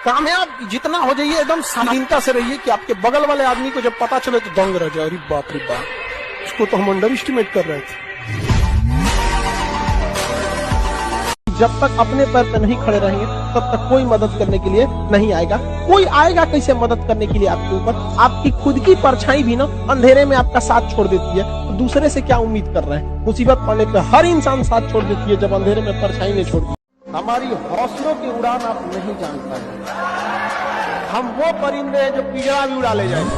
कामयाब जितना हो जाइए एकदम शालीनता से रहिए कि आपके बगल वाले आदमी को जब पता चले तो दंग रह जाए, अरे बाप रे बाप, उसको तो हम अंडर एस्टिमेट कर रहे थे। जब तक अपने पैर पे नहीं खड़े रहेंगे तब तक कोई मदद करने के लिए नहीं आएगा। कोई आएगा कैसे मदद करने के लिए आपके ऊपर? आपकी खुद की परछाई भी ना अंधेरे में आपका साथ छोड़ देती है, तो दूसरे से क्या उम्मीद कर रहे हैं? मुसीबत पड़ने पे हर इंसान साथ छोड़ देती है जब अंधेरे में परछाई नहीं छोड़ती। हमारी हौसलों की उड़ान आप नहीं जानता है। हम वो परिंदे हैं जो पिंजरा भी उड़ा ले जाएंगे।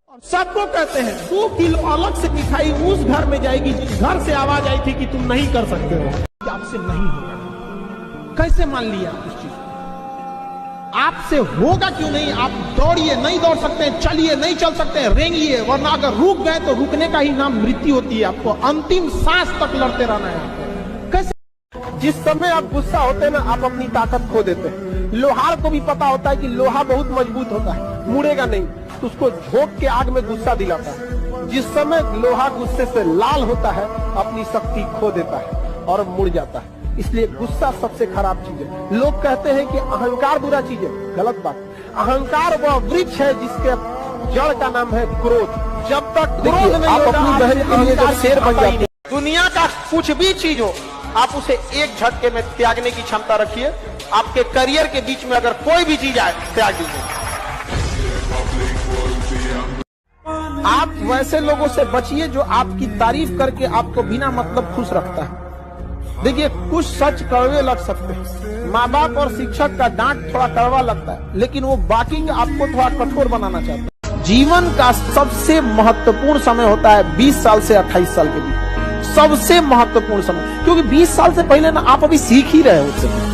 और सबको कहते हैं 2 किलो अलग से मिठाई उस घर में जाएगी जिस घर से आवाज आई थी कि तुम नहीं कर सकते हो, आपसे नहीं होगा। कैसे मान लिया उस चीज? आपसे होगा क्यों नहीं? आप दौड़िए, नहीं दौड़ सकते हैं, चलिए, नहीं चल सकते हैं, रेंगिए, वरना अगर रुक गए तो रुकने का ही नाम मृत्यु होती है। आपको अंतिम सांस तक लड़ते रहना है आपको। कैसे? जिस समय आप गुस्सा होते हैं ना, आप अपनी ताकत खो देते हैं। लोहार को भी पता होता है कि लोहा बहुत मजबूत होता है, मुड़ेगा नहीं, तो उसको झोंक के आग में गुस्सा दिलाता है। जिस समय लोहा गुस्से से लाल होता है, अपनी शक्ति खो देता है और मुड़ जाता है। इसलिए गुस्सा सबसे खराब चीज है। लोग कहते हैं कि अहंकार बुरा चीज है, गलत बात। अहंकार वह वृक्ष है जिसके जड़ का नाम है क्रोध। जब तक क्रोध नहीं होगा, अपनी बहन के लिए जब शेर बन जाते हैं। दुनिया का कुछ भी चीज हो, आप उसे एक झटके में त्यागने की क्षमता रखिए। आपके करियर के बीच में अगर कोई भी चीज आए, त्याग दीजिए। आप वैसे लोगों से बचिए जो आपकी तारीफ करके आपको बिना मतलब खुश रखता है। देखिए, कुछ सच कड़वे लग सकते हैं। माँ बाप और शिक्षक का डांट थोड़ा कड़वा लगता है, लेकिन वो बाकी आपको थोड़ा कठोर बनाना चाहते हैं। जीवन का सबसे महत्वपूर्ण समय होता है 20 साल से 28 साल के बीच, सबसे महत्वपूर्ण समय। क्योंकि 20 साल से पहले ना आप अभी सीख ही रहे होते हैं,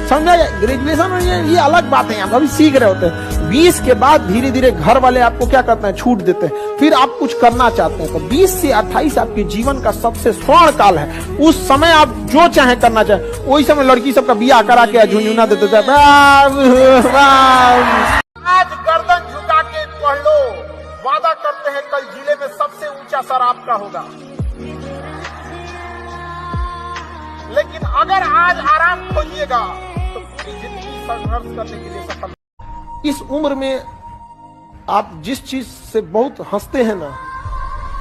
समझा? ग्रेजुएशन में ये अलग बात है, आप अभी सीख रहे होते हैं। 20 के बाद धीरे धीरे घर वाले आपको क्या करते हैं, छूट देते हैं, फिर आप कुछ करना चाहते हैं। तो 20 से 28 आपके जीवन का सबसे स्वर्ण काल है। उस समय आप जो चाहे करना चाहे। वही समय लड़की सबका बियाह करा के झुनझुना देते थे। आज गर्दन झुका के पढ़ लो, वादा करते हैं कल जिले में सबसे ऊंचा सर आपका होगा। लेकिन अगर आज आराम खोजिएगा तो पूरी जिंदगी संघर्ष करने के लिए सफल। इस उम्र में आप जिस चीज से बहुत हंसते हैं ना,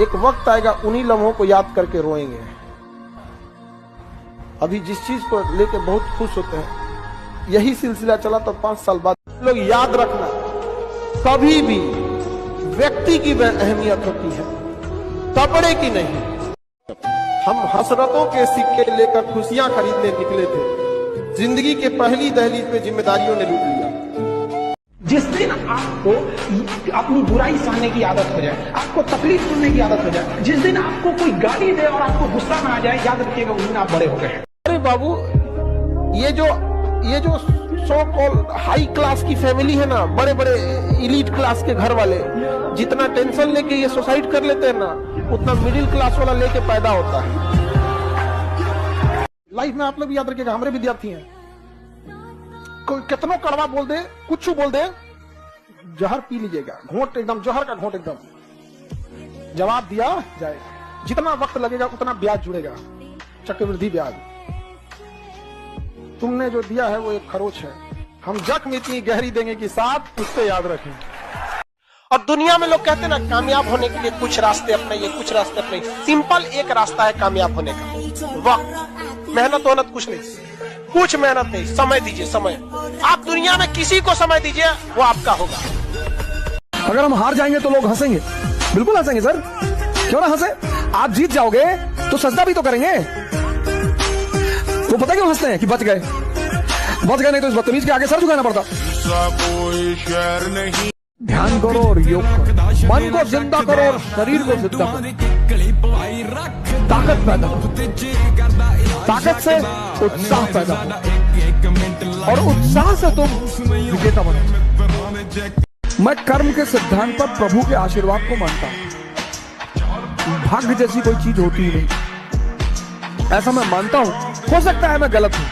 एक वक्त आएगा उन्हीं लम्हों को याद करके रोएंगे। अभी जिस चीज को लेके बहुत खुश होते हैं, यही सिलसिला चला तो 5 साल बाद लोग याद रखना, कभी भी व्यक्ति की वह अहमियत होती है, कपड़े की नहीं। हम हसरतों के सिक्के लेकर खुशियां खरीदने निकले थे, जिंदगी के पहली दहलीज पे जिम्मेदारियों ने लूट लिया। जिस दिन आपको अपनी बुराई सहने की आदत हो जाए, आपको तकलीफ सुनने की आदत हो जाए, जिस दिन आपको कोई गाली दे और आपको गुस्सा ना आ जाए, याद रखिएगा उस दिन आप बड़े हो गए। अरे बाबू, ये जो सो कॉल्ड हाई क्लास की फैमिली है ना, बड़े बड़े इलीट क्लास के घर वाले, जितना टेंशन लेके ये सुसाइड कर लेते हैं ना, उतना मिडिल क्लास वाला लेके पैदा होता है। लाइफ में आप लोग भी याद रखिएगा, हमारे विद्यार्थी हैं, कोई कितना कड़वा बोल दे, कुछ बोल दे, जहर पी लीजिएगा, घोंट एकदम जहर का घोंट एकदम, जवाब दिया जाएगा। जितना वक्त लगेगा उतना ब्याज जुड़ेगा, चक्रवृद्धि ब्याज। तुमने जो दिया है वो एक खरोच है, हम जख्म इतनी गहरी देंगे कि साथ उससे याद रखें। और दुनिया में लोग कहते हैं ना, कामयाब होने के लिए कुछ रास्ते अपनाइए, कुछ रास्ते अपनाइए। सिंपल एक रास्ता है कामयाब होने का, वक्त। मेहनत वहनत कुछ नहीं, कुछ मेहनत नहीं, समय दीजिए, समय। आप दुनिया में किसी को समय दीजिए, वो आपका होगा। अगर हम हार जाएंगे तो लोग हंसेंगे, बिल्कुल हंसेंगे सर, क्यों ना हंसे? आप जीत जाओगे तो सजदा भी तो करेंगे। वो पता क्यों हंसते हैं कि बच गए नहीं तो इस बदतमीज के आगे सर झुकाना पड़ता। कोई शहर नहीं। ध्यान करो और योग करो, मन को जिंदा करो और शरीर को जिंदा करो। ताकत पैदा हो, ताकत से उत्साह पैदा हो, और उत्साह से तुम विजेता बनो। मैं कर्म के सिद्धांत पर प्रभु के आशीर्वाद को मानता हूं। भाग्य जैसी कोई चीज होती ही नहीं, ऐसा मैं मानता हूं। हो सकता है मैं गलत हूं,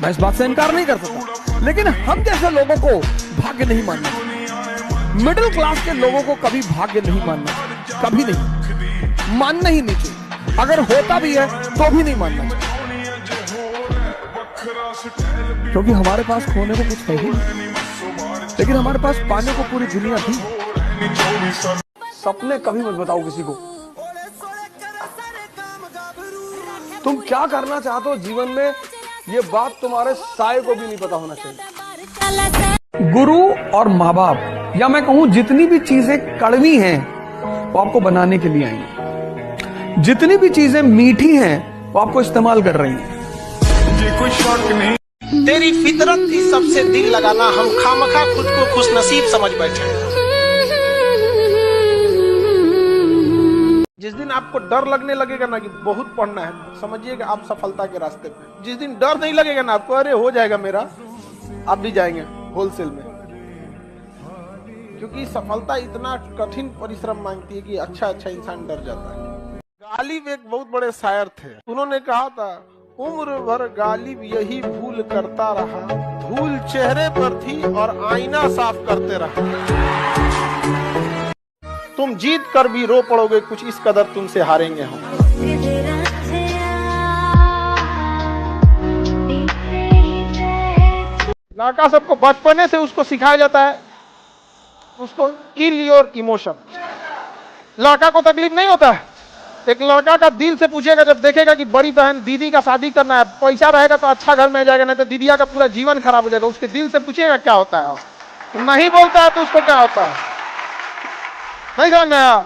मैं इस बात से इनकार नहीं कर सकता, लेकिन हम जैसे लोगों को भाग्य नहीं मानना। मिडिल क्लास के लोगों को कभी भाग्य नहीं मानना, कभी नहीं, मानना ही नहीं चाहिए। अगर होता भी है तो भी नहीं मानना चाहिए। क्योंकि हमारे पास खोने को कुछ है ही नहीं, लेकिन हमारे पास पाने को पूरी दुनिया थी। सपने कभी मत बताओ किसी को। तुम क्या करना चाहते हो जीवन में, ये बात तुम्हारे साए को भी नहीं पता होना चाहिए। गुरु और माँ बाप, या मैं कहूं जितनी भी चीजें कड़वी हैं वो आपको बनाने के लिए आई हैं, जितनी भी चीजें मीठी हैं वो आपको इस्तेमाल कर रही हैं। ये कोई शक नहीं। तेरी फितरत थी सबसे दिल लगाना, हम खामखा खुद को खुशनसीब समझ बैठे। जिस दिन आपको डर लगने लगेगा ना कि बहुत पढ़ना है, समझिएगा आप सफलता के रास्ते पे। जिस दिन डर नहीं लगेगा ना आपको, अरे हो जाएगा मेरा, आप भी जाएंगे होलसेल में। क्योंकि सफलता इतना कठिन परिश्रम मांगती है कि अच्छा इंसान डर जाता है। गालिब एक बहुत बड़े शायर थे, उन्होंने कहा था, उम्र भर गालिब यही भूल करता रहा, धूल चेहरे पर थी और आईना साफ करते रहा। तुम जीत कर भी रो पड़ोगे, कुछ इस कदर तुमसे हारेंगे हम। लड़का सबको बचपने से उसको सिखाया जाता है, उसको किल योर इमोशन। लड़का को तकलीफ नहीं होता है, एक लड़का का दिल से पूछेगा जब देखेगा कि बड़ी बहन दीदी का शादी करना है, पैसा रहेगा तो अच्छा घर में जाएगा, नहीं तो दीदिया का पूरा जीवन खराब हो जाएगा। उसके दिल से पूछेगा क्या होता है, नहीं बोलता है तो उसको क्या होता है, नहीं समझ में आया?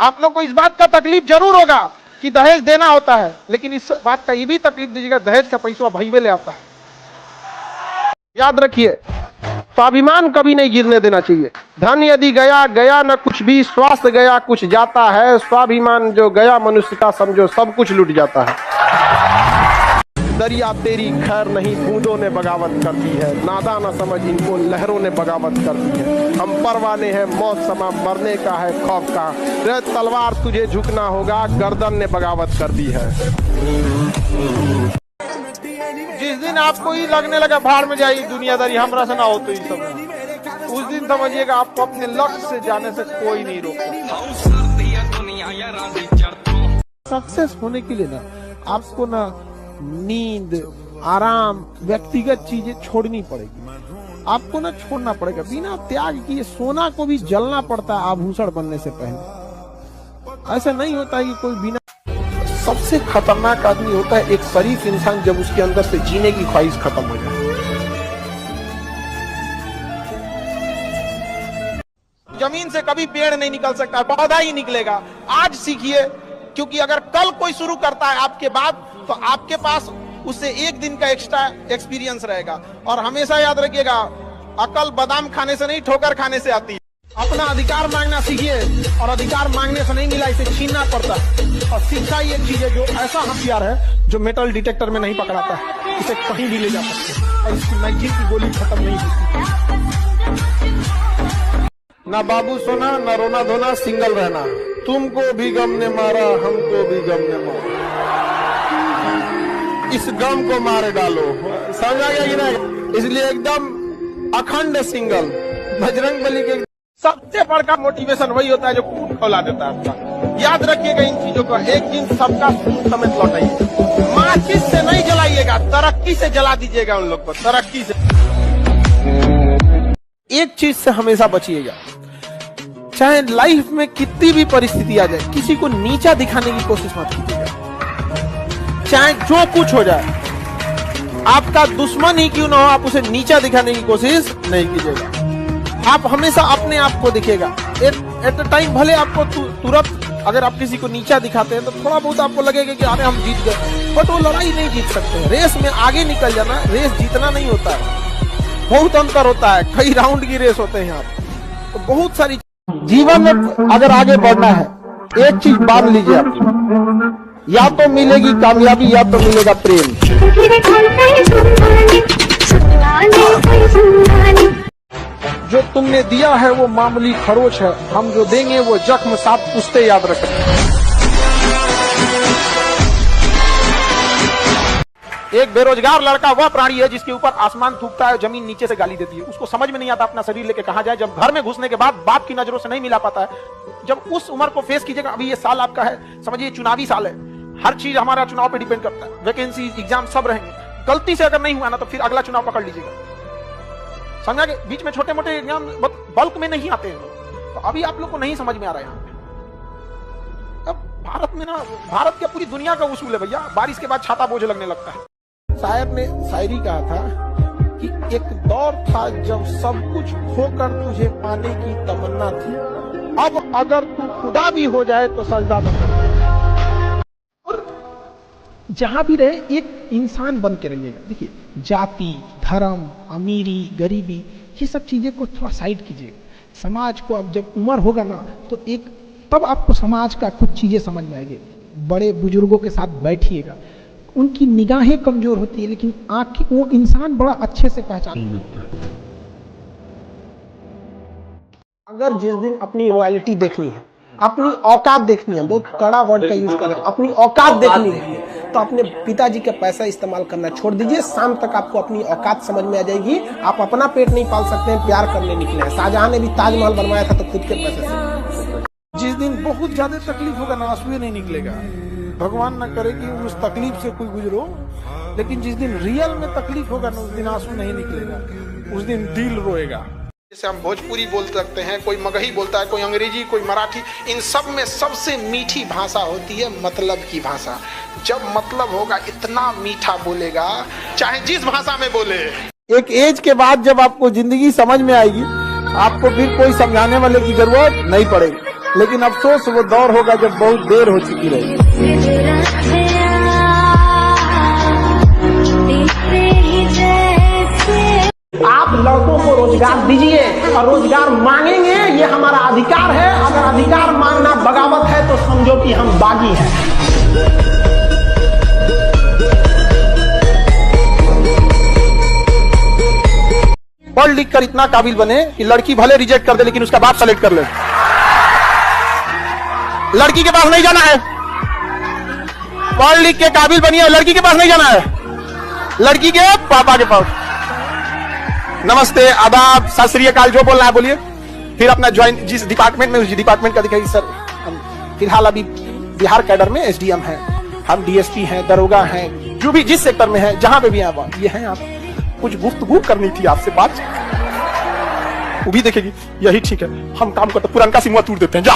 आप लोग को इस बात का तकलीफ जरूर होगा कि दहेज देना होता है, लेकिन इस बात का ये भी तकलीफ दीजिएगा, दहेज का पैसा भईवे ले आता है। याद रखिए, स्वाभिमान कभी नहीं गिरने देना चाहिए। धन यदि गया गया न कुछ भी, स्वास्थ्य गया कुछ जाता है, स्वाभिमान जो गया मनुष्य का समझो सब कुछ लूट जाता है। दरिया तेरी खैर नहीं, बूंदों ने बगावत कर दी है, नादा न समझ इनको लहरों ने बगावत कर दी है। हम परवाने हैं मौत समा, मरने का है खौफ का, रे तलवार तुझे झुकना होगा, गर्दन ने बगावत कर दी है। जिस दिन आपको ही लगने लगा भाड़ में जाई दुनियादारी, हमरा से ना हो तो ही सब, उस दिन समझिएगा आपको अपने लक्ष्य से जाने से कोई नहीं रोकता। सक्सेस होने के लिए ना आपको ना नींद, आराम, व्यक्तिगत चीजें छोड़नी पड़ेगी। आपको ना छोड़ना पड़ेगा, बिना त्याग किए सोना को भी जलना पड़ता है आभूषण बनने से पहले। ऐसा नहीं होता है कि कोई बिना। सबसे खतरनाक आदमी होता है एक शरीफ इंसान, जब उसके अंदर से जीने की ख्वाहिश खत्म हो जाए। जमीन से कभी पेड़ नहीं निकल सकता, पौधा ही निकलेगा। आज सीखिए, क्योंकि अगर कल कोई शुरू करता है आपके बाद, तो आपके पास उससे एक दिन का एक्स्ट्रा एक्सपीरियंस रहेगा। और हमेशा याद रखिएगा, अकल बादाम खाने से नहीं ठोकर खाने से आती है। अपना अधिकार मांगना सीखिए, और अधिकार मांगने से नहीं मिला, इसे छीनना पड़ता है। और शिक्षा ये चीज है जो ऐसा हथियार है जो मेटल डिटेक्टर में नहीं पकड़ाता है, इसे कहीं भी ले जा सकते हैं और इसकी मैगजीन की गोली खत्म नहीं होती। ना बाबू सोना, ना रोना धोना, सिंगल रहना। तुमको भी गम ने मारा, हमको भी गम ने मारा, इस गम को मार डालो। समझ आ गया कि नहीं? इसलिए एकदम अखंड सिंगल। बजरंग बली के सबसे बड़का मोटिवेशन वही होता है जो खून खौला देता है आपका। याद रखिएगा इन चीजों का, एक दिन सबका खून समेत लौटाइए। माचिस से नहीं जलाइएगा, तरक्की से जला दीजिएगा उन लोग को, तरक्की से। एक चीज से हमेशा बचिएगा, चाहे लाइफ में कितनी भी परिस्थिति आ जाए, किसी को नीचा दिखाने की कोशिश मत कीजिएगा। चाहे जो कुछ हो जाए, आपका दुश्मन ही क्यों ना हो, आप उसे नीचा दिखाने की कोशिश नहीं कीजिएगा। आप हमेशा अपने आप को दिखेगा। एट द टाइम भले आपको तुरंत अगर आप किसी को नीचा दिखाते हैं तो थोड़ा बहुत आपको लगेगा कि अरे हम जीत गए, बट वो लड़ाई नहीं जीत सकते। रेस में आगे निकल जाना, रेस जीतना नहीं होता है, बहुत अंतर होता है। कई राउंड की रेस होते हैं यहाँ तो बहुत सारी। जीवन में अगर आगे बढ़ना है, एक चीज मान लीजिए आप, या तो मिलेगी कामयाबी या तो मिलेगा प्रेम। जो तुमने दिया है वो मामूली खरोच है, हम जो देंगे वो जख्म साफ पुश्ते याद रखें। एक बेरोजगार लड़का वह प्राणी है जिसके ऊपर आसमान थूकता है, जमीन नीचे से गाली देती है। उसको समझ में नहीं आता अपना शरीर लेके कहां जाए। जब घर में घुसने के बाद बाप की नजरों से नहीं मिला पाता है, जब उस उम्र को फेस कीजिएगा। अभी ये साल आपका है, समझिए चुनावी साल है, हर चीज हमारा चुनाव पे डिपेंड करता है। वैकेंसी, एग्जाम सब रहेंगे। गलती से अगर नहीं हुआ ना तो फिर अगला चुनाव पकड़ लीजिएगा, समझा के बीच में छोटे मोटे एग्जाम बल्क में नहीं आते हैं लोग, तो अभी आप लोग को नहीं समझ में आ रहा है यहाँ पे। अब भारत में ना, भारत क्या पूरी दुनिया का उसूल है भैया, बारिश के बाद छाता बोझ लगने लगता है। शायर ने शायरी कहा था कि एक दौर था जब सब कुछ खोकर तुझे पाने की तमन्ना थी, अब अगर तू खुदा भी हो जाए तो सजदा न कर। और जहां भी रहे एक इंसान बन के रहिएगा। देखिए, जाति, धर्म, अमीरी, गरीबी, ये सब चीजें को थोड़ा साइड कीजिएगा। समाज को अब जब उम्र होगा ना तो एक तब आपको समाज का कुछ चीजें समझ में आएगी। बड़े बुजुर्गों के साथ बैठिएगा, उनकी निगाहें कमजोर होती है लेकिन आंखें, वो इंसान बड़ा अच्छे से पहचान। अगर जिस दिन अपनी रॉयल्टी देखनी है, अपनी औकात देखनी है, बहुत कड़ा वर्ड का यूज कर रहे हैं, अपनी औकात देखनी है तो अपने पिताजी का पैसा इस्तेमाल करना छोड़ दीजिए। शाम तक आपको अपनी औकात समझ में आ जाएगी। आप अपना पेट नहीं पाल सकते हैं, प्यार करने निकले हैं। शाहजहां ने भी ताजमहल बनवाया था तो खुद के पैसे से। जिस दिन बहुत ज्यादा तकलीफ होगा ना, आंसू नहीं निकलेगा। भगवान न करे कि उस तकलीफ से कोई गुजरो, लेकिन जिस दिन रियल में तकलीफ होगा ना उस दिन आंसू नहीं निकलेगा, उस दिन दिल रोएगा। जैसे हम भोजपुरी बोल सकते हैं, कोई मगही बोलता है, कोई अंग्रेजी, कोई मराठी, इन सब में सबसे मीठी भाषा होती है मतलब की भाषा। जब मतलब होगा इतना मीठा बोलेगा, चाहे जिस भाषा में बोले। एक एज के बाद जब आपको जिंदगी समझ में आएगी, आपको फिर कोई समझाने वाले की जरूरत नहीं पड़ेगी। लेकिन अफसोस वो दौर होगा जब बहुत देर हो चुकी रहेगी। आप लड़कों को रोजगार दीजिए और रोजगार मांगेंगे, ये हमारा अधिकार है। अगर अधिकार मांगना बगावत है तो समझो कि हम बागी हैं। पढ़ लिख कर इतना काबिल बने कि लड़की भले रिजेक्ट कर दे लेकिन उसका बाप सेलेक्ट कर ले। लड़की के पास नहीं जाना है, पढ़ लिख के काबिल बनिए, लड़की के पास नहीं जाना है, लड़की के पापा के पास। नमस्ते, आदाब, सत श्री अकाल, जो बोलना है बोलिए। फिर अपना ज्वाइन जिस डिपार्टमेंट में, उस डिपार्टमेंट का दिखाइए। सर हम फिलहाल अभी बिहार कैडर में एसडीएम हैं, हम डीएसपी हैं, दरोगा हैं, जो भी जिस सेक्टर में है, जहां पे भी आप ये हैं। आप कुछ गुफ्तगू करनी थी आपसे, बात वो भी देखेगी, यही ठीक है। हम काम करते पुरानका सिमुआ तोड़ देते हैं, जा।